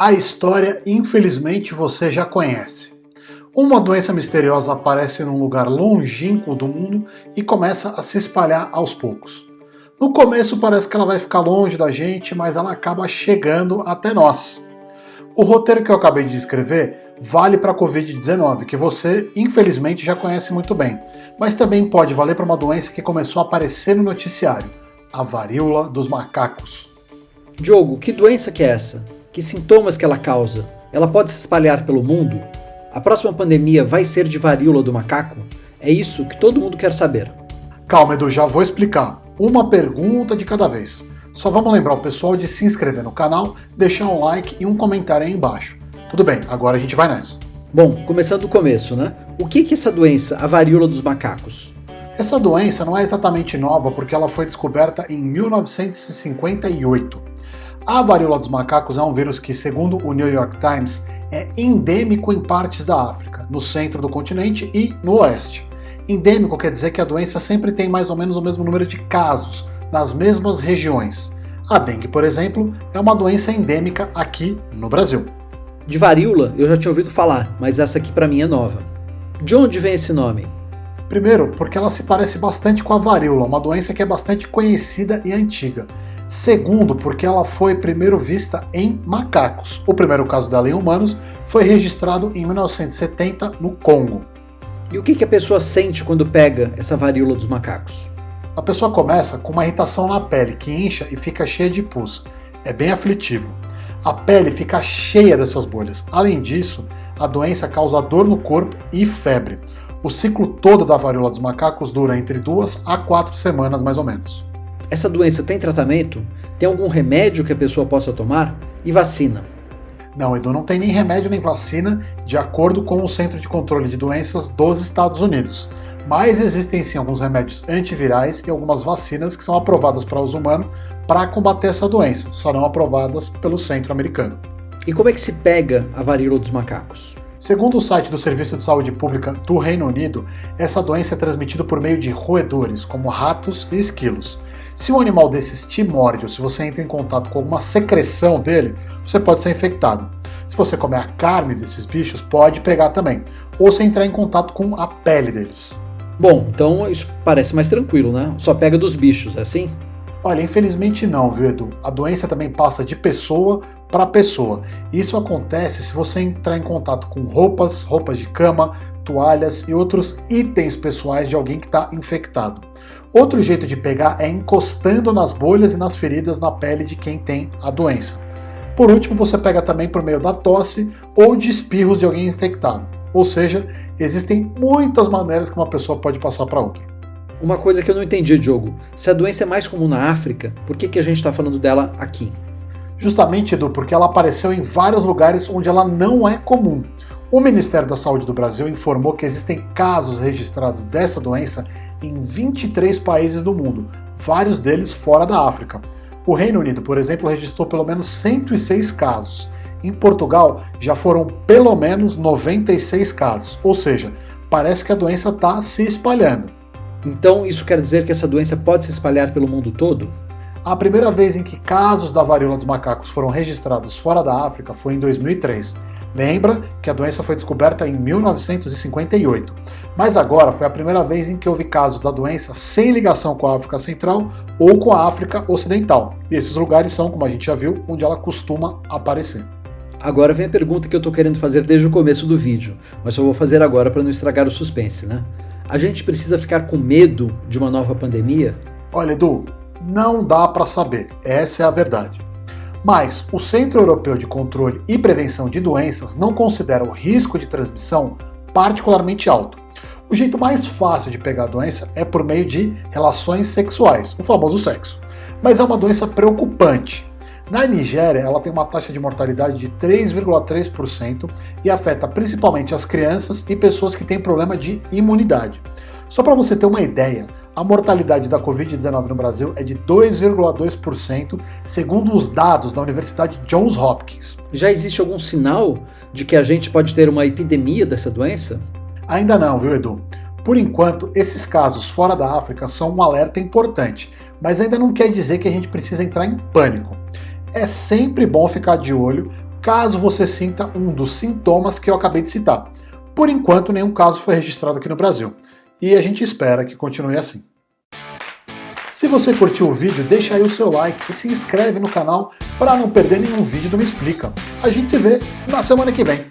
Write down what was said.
A história, infelizmente, você já conhece. Uma doença misteriosa aparece num lugar longínquo do mundo e começa a se espalhar aos poucos. No começo parece que ela vai ficar longe da gente, mas ela acaba chegando até nós. O roteiro que eu acabei de escrever vale para a Covid-19, que você, infelizmente, já conhece muito bem, mas também pode valer para uma doença que começou a aparecer no noticiário, a varíola dos macacos. Diogo, que doença que é essa? Que sintomas que ela causa? Ela pode se espalhar pelo mundo? A próxima pandemia vai ser de varíola do macaco? É isso que todo mundo quer saber. Calma, Edu, já vou explicar. Uma pergunta de cada vez. Só vamos lembrar o pessoal de se inscrever no canal, deixar um like e um comentário aí embaixo. Tudo bem, agora a gente vai nessa. Bom, começando do começo, né? O que é essa doença, a varíola dos macacos? Essa doença não é exatamente nova porque ela foi descoberta em 1958. A varíola dos macacos é um vírus que, segundo o New York Times, é endêmico em partes da África, no centro do continente e no oeste. Endêmico quer dizer que a doença sempre tem mais ou menos o mesmo número de casos, nas mesmas regiões. A dengue, por exemplo, é uma doença endêmica aqui no Brasil. De varíola eu já tinha ouvido falar, mas essa aqui pra mim é nova. De onde vem esse nome? Primeiro, porque ela se parece bastante com a varíola, uma doença que é bastante conhecida e antiga. Segundo, porque ela foi primeiro vista em macacos. O primeiro caso dela em humanos foi registrado em 1970 no Congo. E o que a pessoa sente quando pega essa varíola dos macacos? A pessoa começa com uma irritação na pele que incha e fica cheia de pus. É bem aflitivo. A pele fica cheia dessas bolhas. Além disso, a doença causa dor no corpo e febre. O ciclo todo da varíola dos macacos dura entre 2 a 4 semanas, mais ou menos. Essa doença tem tratamento? Tem algum remédio que a pessoa possa tomar? E vacina? Não, Edu, não tem nem remédio nem vacina, de acordo com o Centro de Controle de Doenças dos Estados Unidos. Mas existem sim alguns remédios antivirais e algumas vacinas que são aprovadas para uso humano para combater essa doença, só não aprovadas pelo centro americano. E como é que se pega a varíola dos macacos? Segundo o site do Serviço de Saúde Pública do Reino Unido, essa doença é transmitida por meio de roedores, como ratos e esquilos. Se um animal desses te morde ou se você entra em contato com alguma secreção dele, você pode ser infectado. Se você comer a carne desses bichos, pode pegar também, ou se entrar em contato com a pele deles. Bom, então isso parece mais tranquilo, né? Só pega dos bichos, é assim? Olha, infelizmente não, viu, Edu? A doença também passa de pessoa para pessoa. Isso acontece se você entrar em contato com roupas de cama, toalhas e outros itens pessoais de alguém que está infectado. Outro jeito de pegar é encostando nas bolhas e nas feridas na pele de quem tem a doença. Por último, você pega também por meio da tosse ou de espirros de alguém infectado. Ou seja, existem muitas maneiras que uma pessoa pode passar para outra. Uma coisa que eu não entendi, Diogo. Se a doença é mais comum na África, por que a gente está falando dela aqui? Justamente, Edu, porque ela apareceu em vários lugares onde ela não é comum. O Ministério da Saúde do Brasil informou que existem casos registrados dessa doença em 23 países do mundo, vários deles fora da África. O Reino Unido, por exemplo, registrou pelo menos 106 casos. Em Portugal, já foram pelo menos 96 casos, ou seja, parece que a doença está se espalhando. Então isso quer dizer que essa doença pode se espalhar pelo mundo todo? A primeira vez em que casos da varíola dos macacos foram registrados fora da África foi em 2003. Lembra que a doença foi descoberta em 1958, mas agora foi a primeira vez em que houve casos da doença sem ligação com a África Central ou com a África Ocidental. E esses lugares são, como a gente já viu, onde ela costuma aparecer. Agora vem a pergunta que eu tô querendo fazer desde o começo do vídeo, mas só vou fazer agora para não estragar o suspense, né? A gente precisa ficar com medo de uma nova pandemia? Olha, Edu, não dá para saber, essa é a verdade. Mas o Centro Europeu de Controle e Prevenção de Doenças não considera o risco de transmissão particularmente alto. O jeito mais fácil de pegar a doença é por meio de relações sexuais, o famoso sexo. Mas é uma doença preocupante. Na Nigéria, ela tem uma taxa de mortalidade de 3,3% e afeta principalmente as crianças e pessoas que têm problema de imunidade. Só para você ter uma ideia, a mortalidade da Covid-19 no Brasil é de 2,2%, segundo os dados da Universidade Johns Hopkins. Já existe algum sinal de que a gente pode ter uma epidemia dessa doença? Ainda não, viu, Edu? Por enquanto, esses casos fora da África são um alerta importante, mas ainda não quer dizer que a gente precisa entrar em pânico. É sempre bom ficar de olho, caso você sinta um dos sintomas que eu acabei de citar. Por enquanto, nenhum caso foi registrado aqui no Brasil, e a gente espera que continue assim. Se você curtiu o vídeo, deixa aí o seu like e se inscreve no canal para não perder nenhum vídeo do Me Explica. A gente se vê na semana que vem.